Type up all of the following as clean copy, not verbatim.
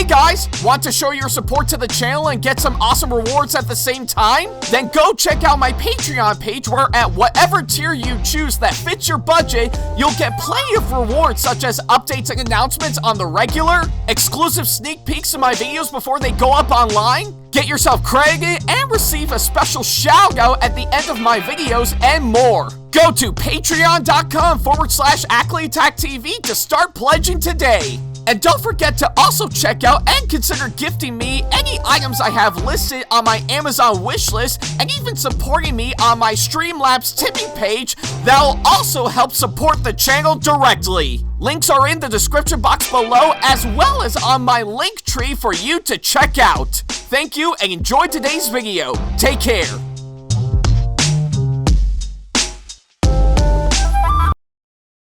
Hey guys, want to show your support to the channel and get some awesome rewards at the same time? Then go check out my Patreon page where at whatever tier you choose that fits your budget, you'll get plenty of rewards such as updates and announcements on the regular, exclusive sneak peeks of my videos before they go up online, get yourself credited, and receive a special shout out at the end of my videos and more. Go to patreon.com/AckleyAttack44227TV to start pledging today. And don't forget to also check out and consider gifting me any items I have listed on my Amazon wishlist and even supporting me on my Streamlabs tipping page that'll also help support the channel directly. Links are in the description box below as well as on my link tree for you to check out. Thank you and enjoy today's video. Take care.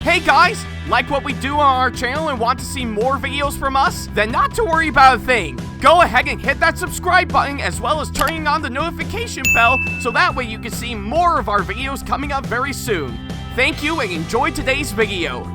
Hey guys, like what we do on our channel and want to see more videos from us? Then not to worry about a thing. Go ahead and hit that subscribe button as well as turning on the notification bell so that way you can see more of our videos coming up very soon. Thank you and enjoy today's video.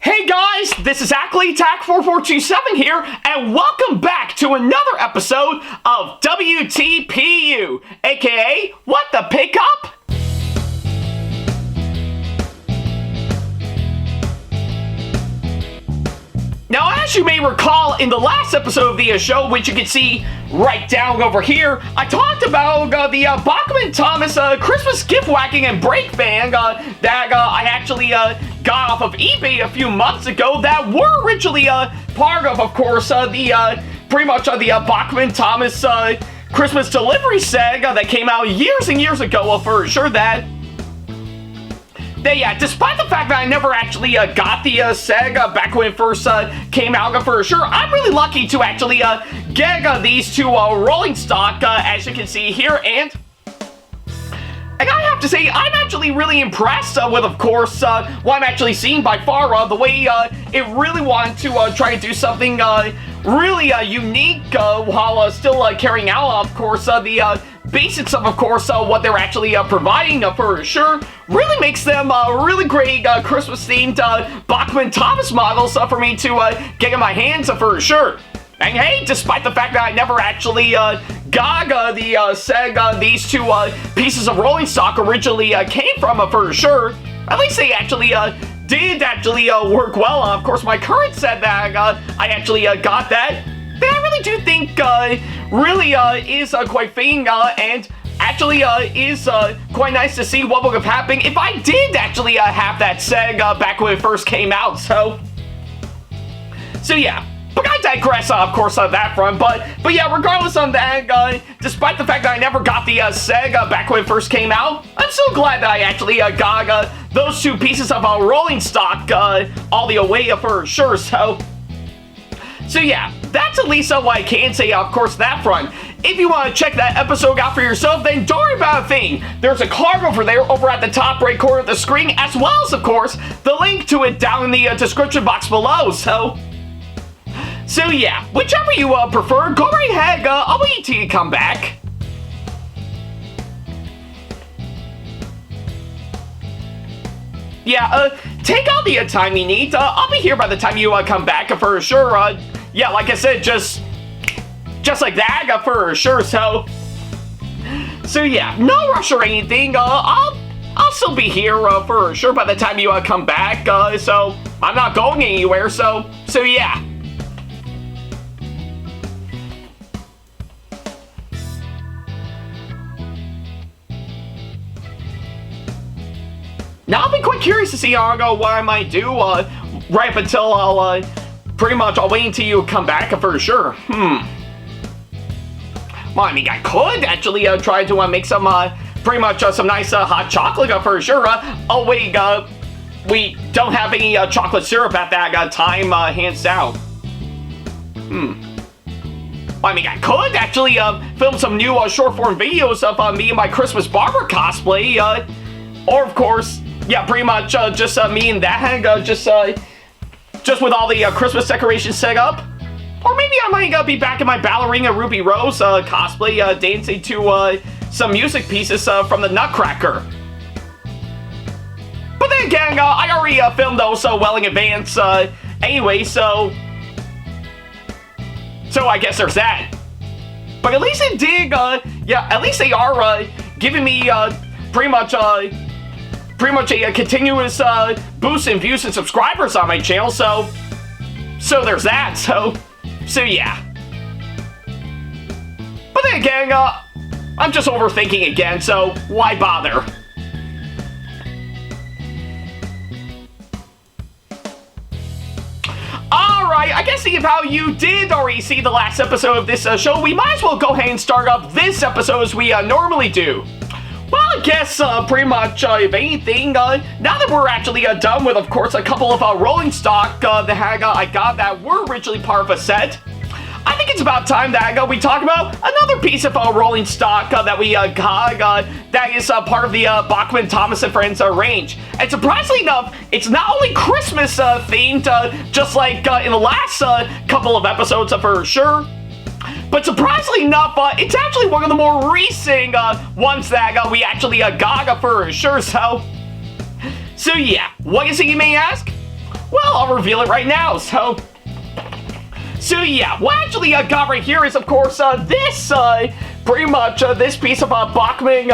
Hey guys, this is AckleyAttack4427 here, and welcome back to another episode of WTPU, aka What the Pickup? Now, as you may recall, in the last episode of the show, which you can see right down over here, I talked about the Bachmann Thomas Christmas gift whacking and brake fan that I actually got off of eBay a few months ago that were originally part of course, the pretty much the Bachmann Thomas Christmas delivery set that came out years and years ago for sure that. Yeah, despite the fact that I never actually got the Sega back when it first came out for sure, I'm really lucky to actually get these two rolling stock, as you can see here, and I have to say, I'm actually really impressed with, of course, what I'm actually seeing by far, the way it really wanted to try to do something really unique while still carrying out, of course, the basics of course, what they're actually providing for sure. Really makes them really great Christmas-themed Bachmann Thomas models for me to get in my hands for sure. And hey, despite the fact that I never actually got the Sega these two pieces of rolling stock originally came from for sure, at least they actually did actually work well. Of course, my current set that I actually got that I really do think really is quite fitting and actually is quite nice to see what would have happened if I did actually have that Sega back when it first came out. So yeah. But I digress, of course, on that front. But yeah, regardless on that, despite the fact that I never got the Sega back when it first came out, I'm so glad that I actually got those two pieces of rolling stock all the way for sure. So yeah, that's at least what I can say, of course, that front. If you want to check that episode out for yourself, then don't worry about a thing. There's a card over there over at the top right corner of the screen, as well as, of course, the link to it down in the description box below. So yeah, whichever you prefer, go right ahead. I'll wait till you come back. Yeah, take all the time you need. I'll be here by the time you come back for sure. Yeah, like I said, just like that for sure. So yeah, no rush or anything. I'll still be here for sure by the time you come back. So I'm not going anywhere. So yeah. Now I'll be quite curious to see what I might do right up until I'll pretty much I'll wait until you come back for sure. Well, I mean, I could actually try to make some pretty much some nice hot chocolate for sure. Oh wait, we don't have any chocolate syrup at that time, hands down. I mean, I could actually film some new short-form videos of me and my Christmas barber cosplay, or of course, yeah, pretty much just me and that, just with all the Christmas decorations set up. Or maybe I might be back in my ballerina Ruby Rose cosplay, dancing to some music pieces from the Nutcracker. But then again, I already filmed those well in advance anyway, so I guess there's that. But at least it did, yeah, at least they are giving me pretty much a continuous boost in views and subscribers on my channel, so there's that, so yeah. But then again, I'm just overthinking again, so why bother? Alright, I guess seeing how you did already see the last episode of this show, we might as well go ahead and start up this episode as we normally do. Well, I guess pretty much, if anything, now that we're actually done with, of course, a couple of rolling stock that I got that were originally part of a set, I think it's about time that we talk about another piece of rolling stock that we got that is part of the Bachmann, Thomas & Friends range. And surprisingly enough, it's not only Christmas themed, just like in the last couple of episodes for sure, but surprisingly enough, it's actually one of the more recent ones that we actually got for sure, so yeah, what is it you may ask? Well, I'll reveal it right now, so yeah, what I actually got right here is, of course, this, pretty much, this piece of Bachmann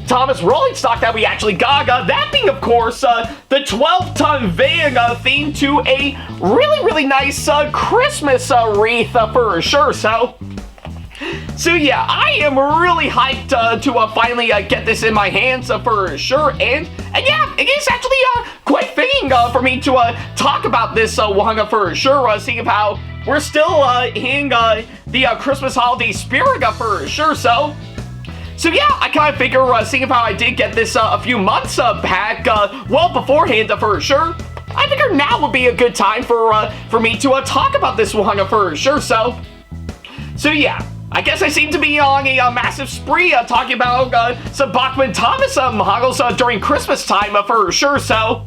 Thomas rolling stock that we actually got, that being, of course, the 12-ton van themed to a really, really nice Christmas wreath for sure, so yeah, I am really hyped to finally get this in my hands for sure, and yeah, it is actually quite fitting for me to talk about this one for sure, seeing how we're still in the Christmas holiday spirit for sure, so yeah, I kind of figure, seeing how I did get this a few months back, well beforehand for sure, I figure now would be a good time for me to talk about this one for sure, so yeah. I guess I seem to be on a massive spree talking about some Bachmann Thomas models during Christmas time for sure, so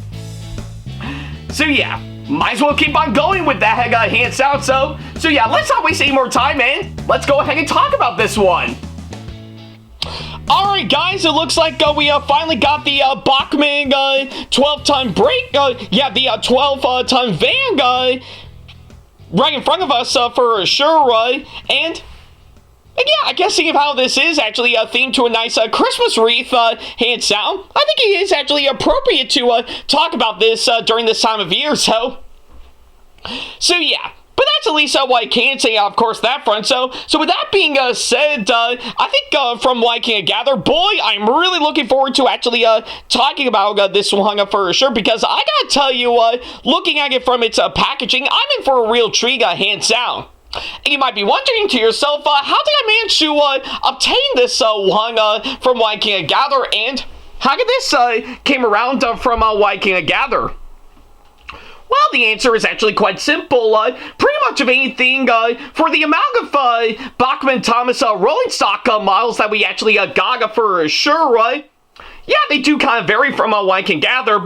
yeah, might as well keep on going with that hands out, so yeah, let's not waste any more time, and let's go ahead and talk about this one. Alright guys, it looks like we finally got the Bachmann 12-ton brake, yeah, the 12-ton van right in front of us for sure, and yeah, I guess seeing how this is actually themed to a nice Christmas wreath, hands down, I think it is actually appropriate to talk about this during this time of year, so yeah. But that's at least what I can say, of course, that front. So with that being said, I think from what I can gather, boy, I'm really looking forward to actually talking about this one for sure, because I gotta tell you, looking at it from its packaging, I'm in for a real treat, hands down. And you might be wondering to yourself, how did I manage to obtain this one from what I can gather, and how did this came around from what I can gather? Well, the answer is actually quite simple. Pretty much of anything for the amount of Bachmann Thomas rolling stock models that we actually got for sure, yeah, they do kind of vary from what I can gather,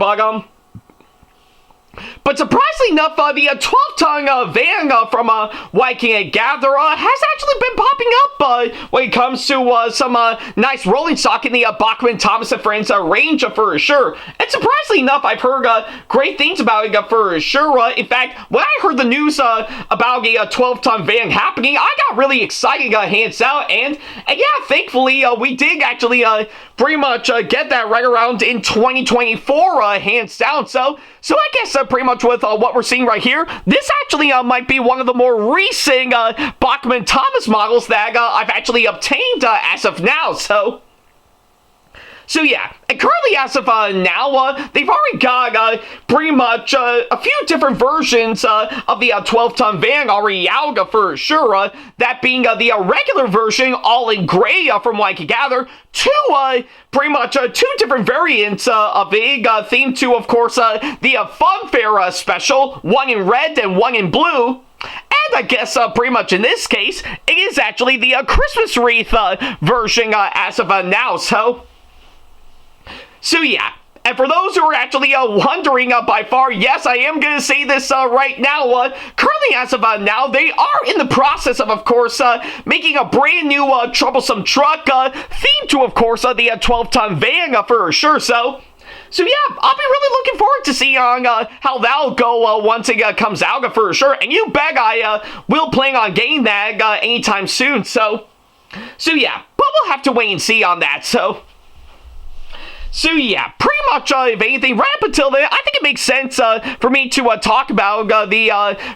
but surprisingly enough, the 12-ton van from what I can gather has actually been popping up when it comes to some nice rolling stock in the Bachmann Thomas & Friends range for sure. And surprisingly enough, I've heard great things about it for sure. In fact, when I heard the news about a 12-ton van happening, I got really excited, hands out, and yeah, thankfully, we did actually pretty much get that right around in 2024, hands down. So I guess pretty much with what we're seeing right here, this actually might be one of the more recent Bachmann Thomas models that I've actually obtained as of now. So yeah, and currently as of now, they've already got pretty much a few different versions of the 12-ton van already out for sure, that being the regular version, all in gray from what I can gather, pretty much two different variants of it, themed to, of course, the Funfair special, one in red and one in blue. And And I guess pretty much in this case, it is actually the Christmas wreath version as of now. So yeah. And for those who are actually wondering by far, yes, I am going to say this right now. Currently, as of now, they are in the process of course, making a brand new troublesome truck themed to, of course, the 12-ton van for sure. So yeah, I'll be really looking forward to seeing how that'll go once it comes out for sure. And you bet I will plan on getting that anytime soon. So yeah, but we'll have to wait and see on that. So yeah, pretty much, if anything, right up until then, I think it makes sense for me to talk about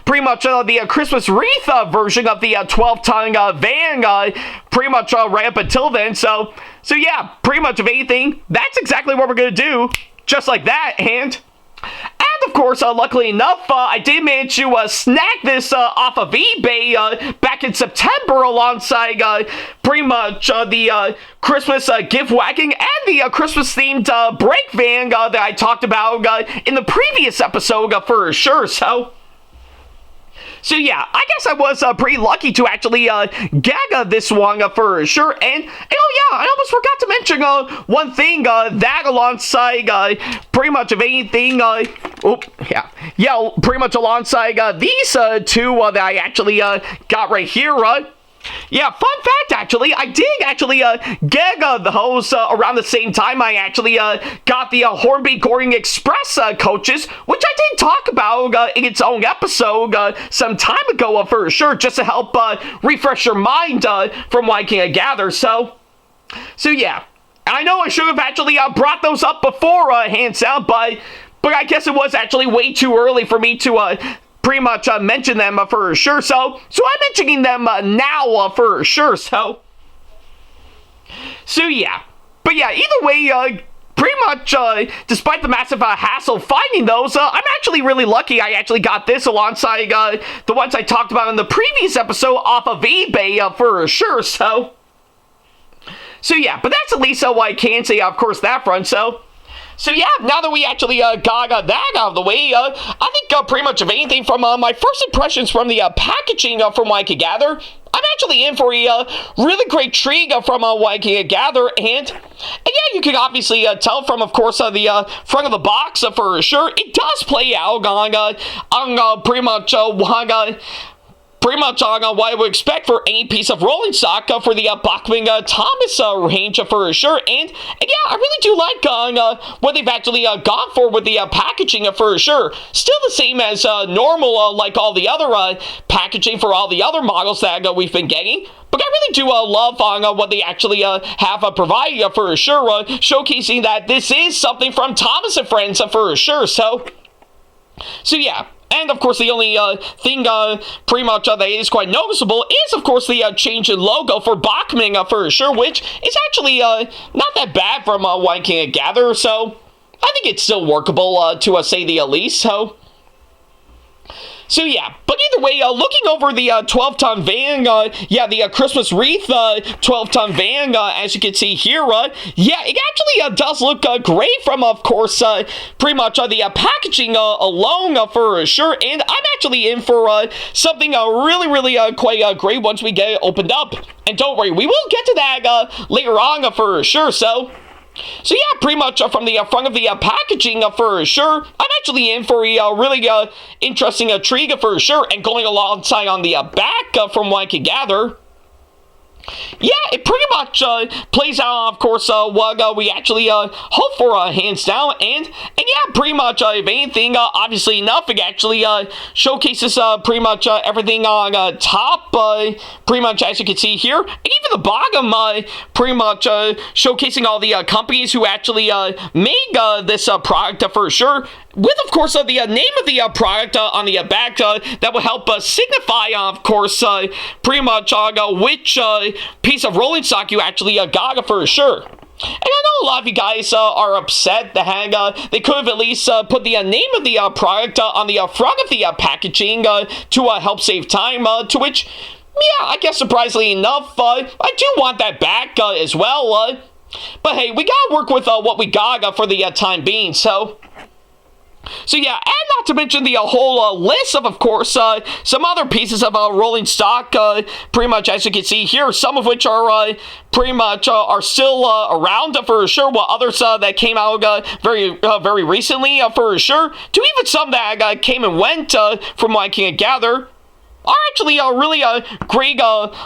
pretty much the Christmas wreath version of the 12-ton van, pretty much right up until then. So yeah, pretty much, if anything, that's exactly what we're going to do, just like that. And of course, luckily enough, I did manage to snag this off of eBay back in September alongside pretty much the Christmas gift wagon and the Christmas-themed brake van that I talked about in the previous episode for sure. So yeah, I guess I was pretty lucky to actually get this one for sure. And oh yeah, I almost forgot to mention one thing that alongside pretty much of anything. Pretty much alongside these two that I actually got right here. Yeah, fun fact, actually, I did actually get the hose around the same time I actually got the Hornby Goring Express coaches, which I did talk about in its own episode some time ago for sure, just to help refresh your mind from what I can gather. So yeah, I know I should have actually brought those up before, hands down, but I guess it was actually way too early for me to pretty much mention them for sure. So I'm mentioning them now for sure. So yeah. But yeah, either way, pretty much, despite the massive hassle finding those, I'm actually really lucky I actually got this alongside the ones I talked about in the previous episode off of eBay for sure. So yeah, but that's at least what I can say, of course, that front. So yeah, now that we actually got that out of the way, I think pretty much of anything from my first impressions from the packaging from what I could gather, I'm actually in for a really great treat from what I can gather. And yeah, you can obviously tell from, of course, the front of the box for sure. It does play out on pretty much on what I would expect for any piece of rolling stock for the Bachmann Thomas range for sure. And yeah, I really do like what they've actually gone for with the packaging for sure. Still the same as normal, like all the other packaging for all the other models that we've been getting. But I really do love what they actually have provided for sure, showcasing that this is something from Thomas & Friends for sure. So yeah. And, of course, the only thing pretty much that is quite noticeable is, of course, the change in logo for Bachmann for sure, which is actually not that bad from what I can gather. So I think it's still workable, to say the least. So yeah, but either way, looking over the 12-ton van, the Christmas wreath 12-ton van, as you can see here, yeah, it actually does look great from, of course, pretty much the packaging alone for sure. And I'm actually in for something really quite great once we get it opened up. And don't worry, we will get to that later on for sure. So yeah, pretty much from the front of the packaging for sure, I'm actually in for a really interesting treat for sure. And going alongside on the back from what I can gather, yeah, it pretty much plays out, of course, what we actually hope for, hands down. And yeah, pretty much, if anything, obviously enough, it actually showcases pretty much everything on top, pretty much as you can see here. And even the bottom, pretty much showcasing all the companies who actually made this product for sure. With, of course, the name of the product on the back that will help signify, of course, pretty much which piece of rolling stock you actually got for sure. And I know a lot of you guys are upset that they could have at least put the name of the product on the front of the packaging to help save time, to which, yeah, I guess surprisingly enough, I do want that back as well. But hey, we gotta work with what we got for the time being, so So yeah, and not to mention the whole list of course, some other pieces of rolling stock, pretty much as you can see here, some of which are pretty much are still around for sure, while others that came out very recently for sure, to even some that came and went from what I can gather, are actually a really great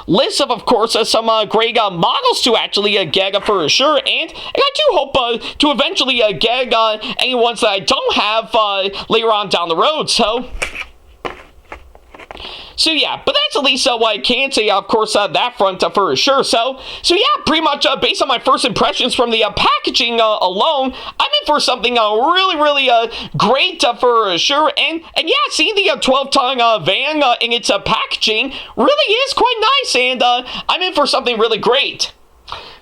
list of course, some great models to actually get for sure, and I do hope to eventually get any ones that I don't have later on down the road, So yeah, but that's at least what I can say, of course, that front for sure. So yeah, pretty much based on my first impressions from the packaging alone, I'm in for something really great for sure. And yeah, seeing the 12-ton van in its packaging really is quite nice, and I'm in for something really great.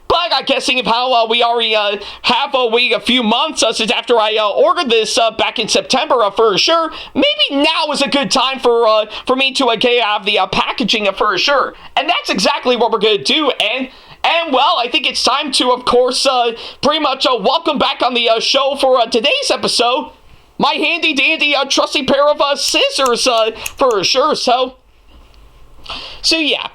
But I guess seeing how we already have waited a few months since after I ordered this back in September for sure, maybe now is a good time for me to get out of the packaging for sure. And that's exactly what we're going to do. And well, I think it's time to, of course, pretty much welcome back on the show for today's episode my handy dandy trusty pair of scissors for sure. So yeah.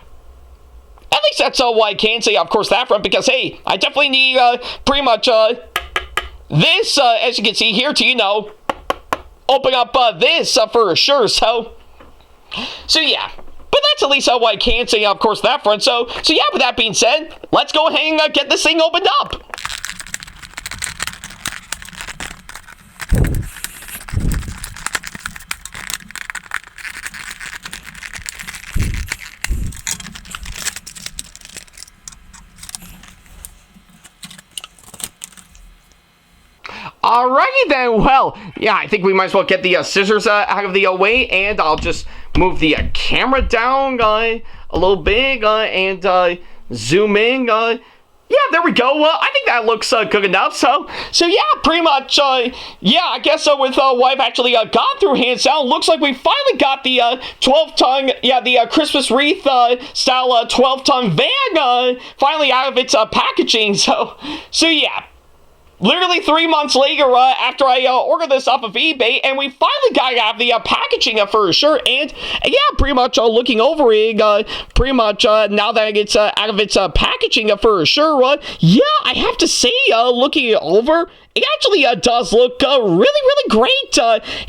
At least that's what I can say, of course, that front, because, hey, I definitely need pretty much this, as you can see here, to, open up this for sure, so yeah. But that's at least what I can say, of course, that front, so yeah, with that being said, let's go ahead and get this thing opened up. Alrighty then, well, yeah, I think we might as well get the scissors out of the way, and I'll just move the camera down a little bit and zoom in. Yeah, there we go. I think that looks good enough. So yeah, pretty much, yeah, I guess with what I've actually gone through hands down, looks like we finally got the 12-ton, yeah, the Christmas wreath style 12-ton van finally out of its packaging. So yeah. Literally 3 months later, after I ordered this off of eBay, and we finally got it out of the packaging for sure, and yeah, pretty much looking over it, pretty much now that it's out of its packaging for sure, yeah, I have to say, looking it over, it actually does look really great,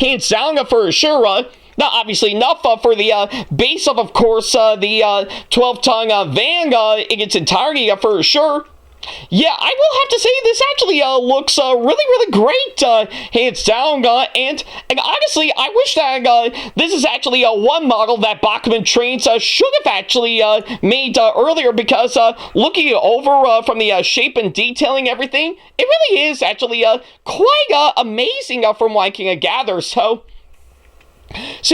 hands down for sure. Now, obviously, enough for the base of course, the 12-ton van in its entirety for sure. Yeah, I will have to say this actually looks really great, hands down, and honestly, I wish that this is actually one model that Bachmann trains should have actually made earlier, because looking it over from the shape and detailing everything, it really is actually quite amazing from what I can gather, So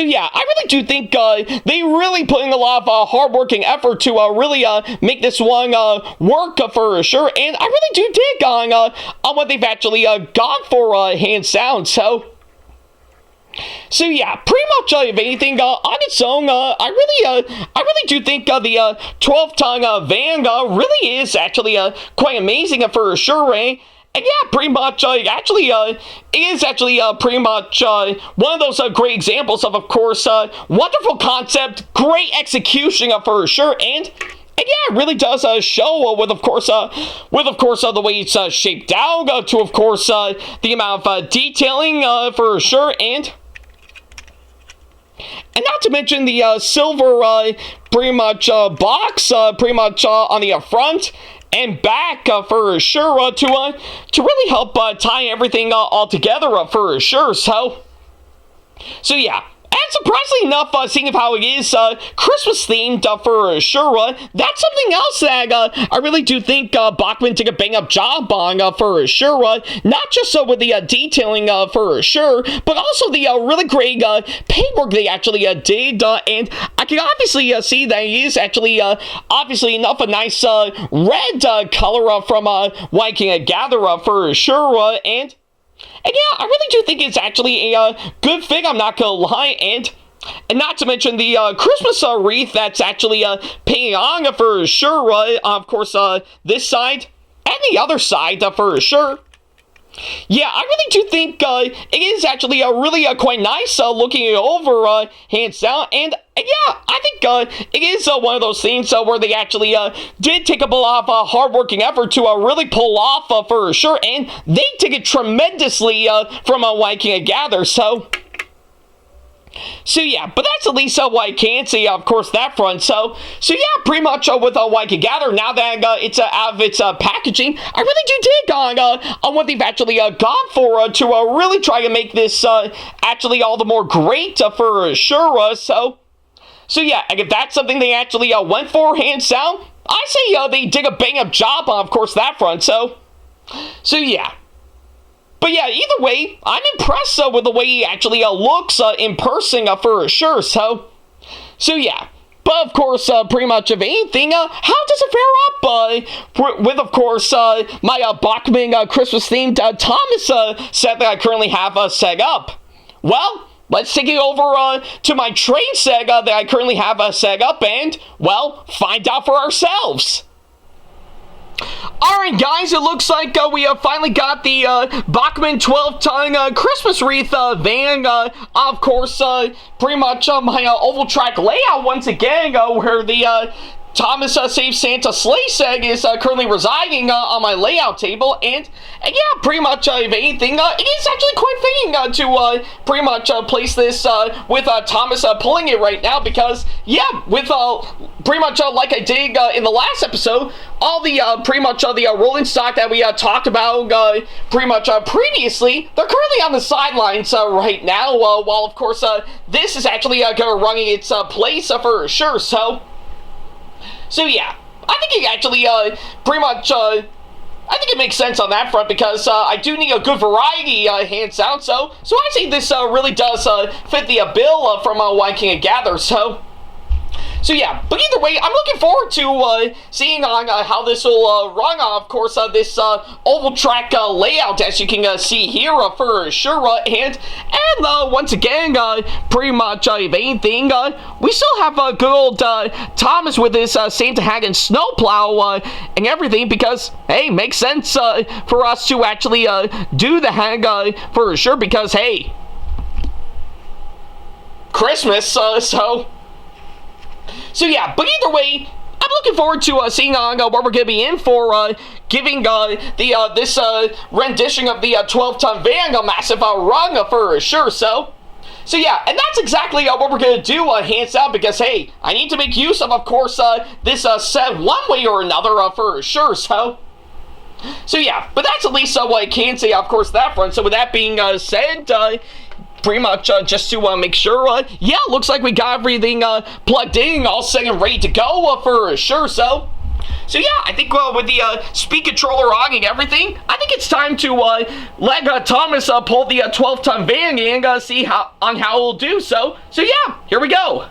yeah, I really do think they really put in a lot of hard work and effort to really make this one work for sure, and I really do dig on what they've actually gone for hands down. So yeah, pretty much if anything on its own, I really do think the 12-ton van really is actually quite amazing for sure, eh? And yeah, pretty much, actually, is actually pretty much one of those great examples of course, wonderful concept, great execution for sure, and yeah, it really does show with of course the way it's shaped out, to of course the amount of detailing for sure, and not to mention the silver pretty much box pretty much on the front and back for sure, to really help tie everything all together for sure. So yeah. And surprisingly enough, seeing how it is Christmas themed for sure, that's something else that I really do think Bachmann did a bang up job on for sure. Not just with the detailing for sure, but also the really great paintwork they actually did. And I can obviously see that it is actually obviously enough a nice red color from what I can gather for sure. And yeah, I really do think it's actually a good thing, I'm not gonna lie, and not to mention the Christmas wreath that's actually painted on for sure, of course, this side and the other side for sure. Yeah, I really do think it is actually really quite nice looking it over, hands down. And yeah, I think it is one of those things where they actually did take a lot of hard-working effort to really pull off for sure. And they take it tremendously from what I can gather. So yeah, but that's at least what I can see, of course, that front. So yeah, pretty much with what I can gather, now that it's out of its packaging, I really do dig on what they've actually gone for to really try to make this actually all the more great for sure. So yeah, and if that's something they actually went for, hands down, I say they did a bang-up job on, of course, that front. So yeah. But yeah, either way, I'm impressed with the way he actually looks in person for sure. So yeah. But of course, pretty much of anything, how does it fare up with, of course, my Bachmann Christmas-themed Thomas set that I currently have set up? Well, let's take it over to my train set that I currently have set up and, well, find out for ourselves. Alright guys, it looks like we finally got the Bachmann 12-ton Christmas wreath van. Of course, pretty much my oval track layout once again, where the Thomas Save Santa sleigh set is currently residing on my layout table, and yeah, pretty much if anything, it is actually quite fitting to pretty much place this with Thomas pulling it right now, because yeah, with pretty much like I did in the last episode, all the pretty much the rolling stock that we talked about pretty much previously, they're currently on the sidelines right now, while of course this is actually going to run in its place for sure. So yeah, I think it actually pretty much I think it makes sense on that front, because I do need a good variety, hands down. So I say this really does fit the bill from what I can gather. So yeah, but either way, I'm looking forward to seeing on how this will run on, of course, this oval track layout, as you can see here for sure. And once again, pretty much if anything, we still have good old Thomas with his Santa hat and snowplow and everything, because hey, makes sense for us to actually do the hang for sure, because hey, Christmas, So yeah, but either way, I'm looking forward to seeing on what we're going to be in for giving this rendition of the 12-ton van a massive run for sure. So yeah, and that's exactly what we're going to do, hands down, because hey, I need to make use of course, this set one way or another for sure. So yeah, but that's at least what I can say, of course, that front. So with that being said, pretty much just to make sure, yeah, looks like we got everything plugged in, all set and ready to go for sure. So yeah, I think with the speed controller on and everything, I think it's time to let Thomas pull the 12-ton van and see how it'll do. So yeah, here we go.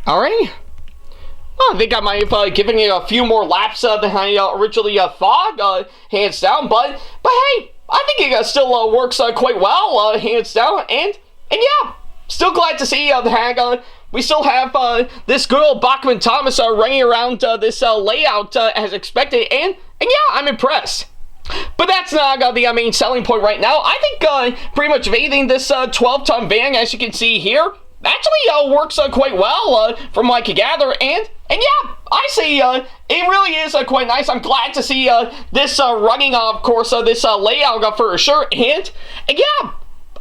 Alright. Well, I think I might have given it a few more laps than I originally thought, hands down. But hey, I think it still works quite well, hands down. And yeah, still glad to see the hang. We still have this good old Bachmann Thomas running around this layout as expected. And yeah, I'm impressed. But that's not the main selling point right now. I think pretty much of anything, this 12-ton van, as you can see here, actually works quite well from what I can gather. And And yeah, I see, it really is quite nice. I'm glad to see this running, of course, this layout for sure. And yeah,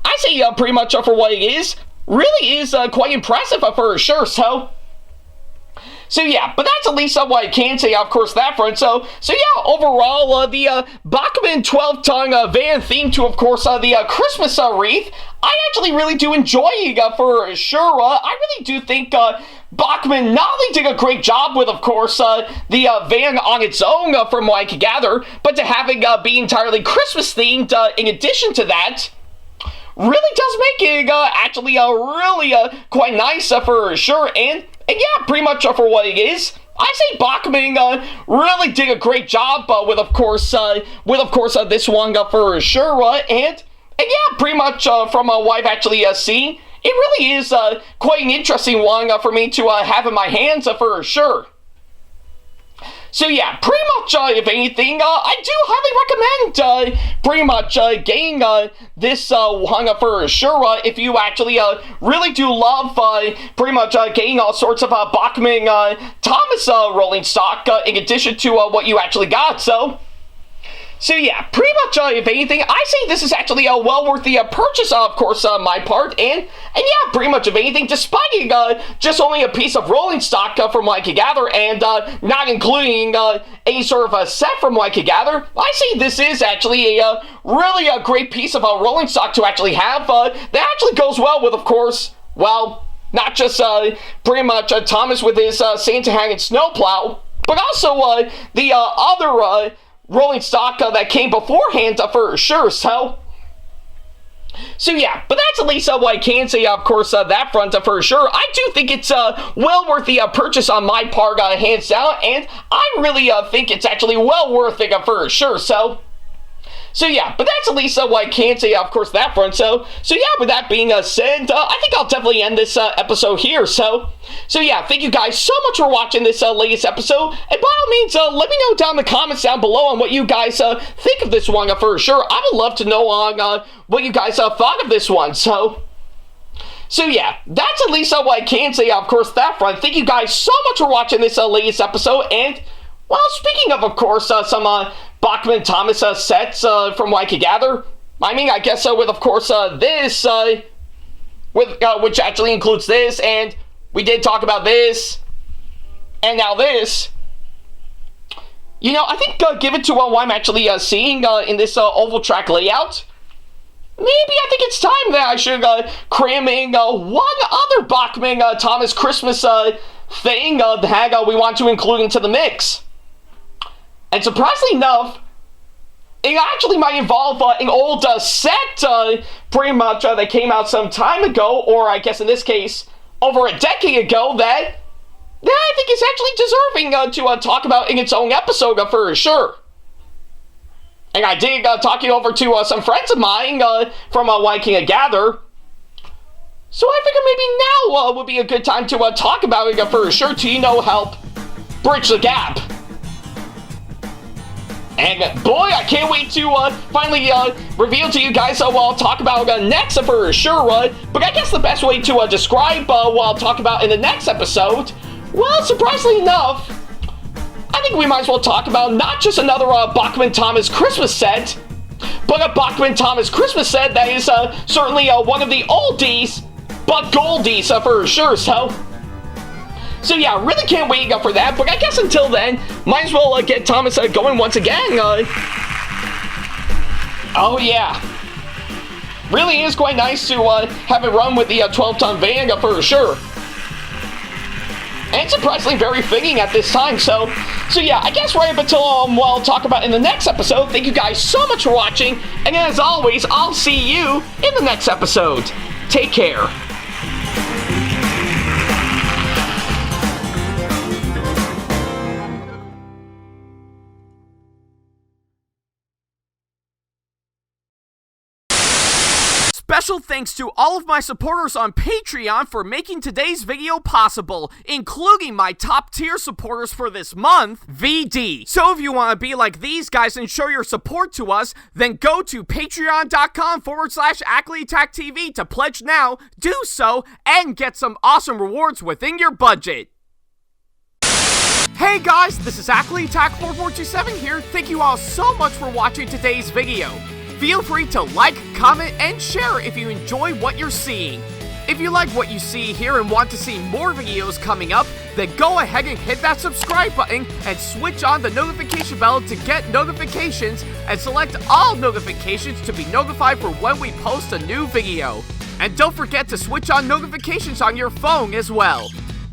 I see pretty much for what it is. Really is quite impressive for sure. So yeah, but that's at least what I can say, of course, that front. So yeah, overall, the Bachmann 12-ton van theme to, of course, the Christmas wreath, I actually really do enjoy for sure. I really do think Bachmann not only did a great job with, of course, the van on its own, from what I can gather, but to having be entirely Christmas themed in addition to that, really does make it actually really quite nice for sure. And yeah, pretty much for what it is, I say Bachmann really did a great job with, of course, this one for sure. And yeah, pretty much from what I've actually seen, it really is quite an interesting one for me to have in my hands for sure. So yeah, pretty much, if anything, I do highly recommend pretty much getting this one for sure. If you actually really do love pretty much getting all sorts of Bachmann Thomas rolling stock in addition to what you actually got. So yeah, pretty much, if anything, I say this is actually well worth the purchase, of course, my part, and yeah, pretty much, if anything, despite it just only a piece of rolling stock from what I can gather, and not including any sort of set from what I can gather, I say this is actually a really great piece of rolling stock to actually have, that actually goes well with, of course, well, not just pretty much Thomas with his Santa hanging snowplow, but also the other rolling stock that came beforehand for sure. So yeah, but that's at least what I can say, of course, that front for sure. I do think it's well worth the purchase on my part, hands down, and I really think it's actually well worth it for sure. So yeah, but that's at least what I can say, of course, that front. So yeah, with that being said, I think I'll definitely end this episode here. So yeah, thank you guys so much for watching this latest episode. And by all means, let me know down in the comments down below on what you guys think of this one for sure. I would love to know on what you guys thought of this one. So yeah, that's at least what I can say, of course, that front. Thank you guys so much for watching this latest episode. And, well, speaking of course, some Bachmann Thomas sets from what I could gather, I mean, I guess with, of course, this, which actually includes this, and we did talk about this, and now this. You know, I think given to what I'm actually seeing in this oval track layout, maybe I think it's time that I should cram in one other Bachmann Thomas Christmas thing that we want to include into the mix. And surprisingly enough, it actually might involve an old set, pretty much, that came out some time ago, or I guess in this case, over a decade ago, that I think is actually deserving to talk about in its own episode for sure. And I did talk it over to some friends of mine from what I can gather. So I figured maybe now would be a good time to talk about it for sure to, help bridge the gap. And boy, I can't wait to finally reveal to you guys what I'll talk about next for sure. But I guess the best way to describe what I'll talk about in the next episode, well, surprisingly enough, I think we might as well talk about not just another Bachmann Thomas Christmas set, but a Bachmann Thomas Christmas set that is certainly one of the oldies, but goldies for sure. So yeah, really can't wait for that, but I guess until then, might as well get Thomas going once again. Oh yeah. Really is quite nice to have it run with the 12-ton van for sure. And surprisingly very fitting at this time, so yeah, I guess right up until what I'll talk about in the next episode. Thank you guys so much for watching, and as always, I'll see you in the next episode. Take care. Special thanks to all of my supporters on Patreon for making today's video possible, including my top tier supporters for this month, VD. So if you want to be like these guys and show your support to us, then go to patreon.com/AckleyTackTV to pledge now, do so, and get some awesome rewards within your budget. Hey guys, this is SamAttack4427 here. Thank you all so much for watching today's video. Feel free to like, comment, and share if you enjoy what you're seeing. If you like what you see here and want to see more videos coming up, then go ahead and hit that subscribe button and switch on the notification bell to get notifications and select all notifications to be notified for when we post a new video. And don't forget to switch on notifications on your phone as well.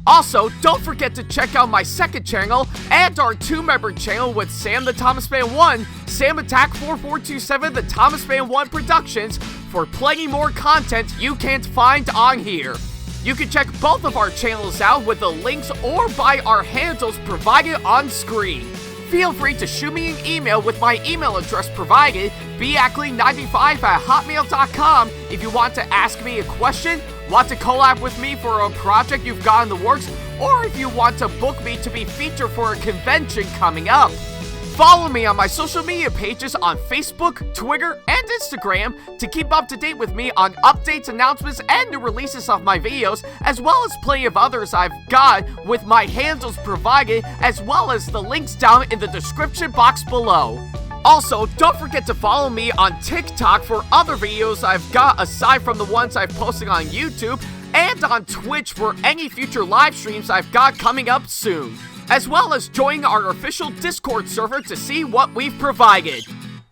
Also, don't forget to check out my second channel and our 2-member channel with Sam the Thomas Fan 1, SamAttack4427TheThomasFan1 Productions for plenty more content you can't find on here. You can check both of our channels out with the links or by our handles provided on screen. Feel free to shoot me an email with my email address provided, Ackley95@hotmail.com, if you want to ask me a question, want to collab with me for a project you've got in the works, or if you want to book me to be featured for a convention coming up. Follow me on my social media pages on Facebook, Twitter, and Instagram to keep up to date with me on updates, announcements, and new releases of my videos, as well as plenty of others I've got with my handles provided, as well as the links down in the description box below. Also, don't forget to follow me on TikTok for other videos I've got aside from the ones I've posted on YouTube, and on Twitch for any future live streams I've got coming up soon, as well as join our official Discord server to see what we've provided.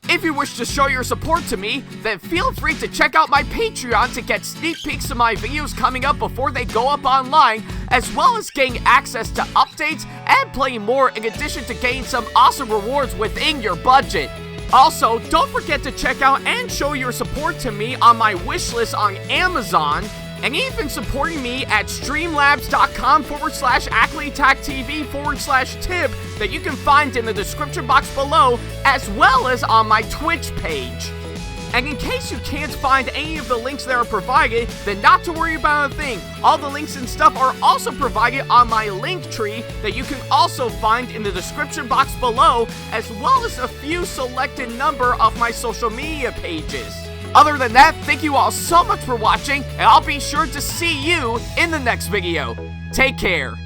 If you wish to show your support to me, then feel free to check out my Patreon to get sneak peeks of my videos coming up before they go up online, as well as getting access to updates and playing more in addition to getting some awesome rewards within your budget. Also, don't forget to check out and show your support to me on my wishlist on Amazon, and even supporting me at streamlabs.com/AckleyTagTV/tip that you can find in the description box below, as well as on my Twitch page. And in case you can't find any of the links that are provided, then not to worry about a thing. All the links and stuff are also provided on my link tree that you can also find in the description box below, as well as a few selected number of my social media pages. Other than that, thank you all so much for watching, and I'll be sure to see you in the next video. Take care.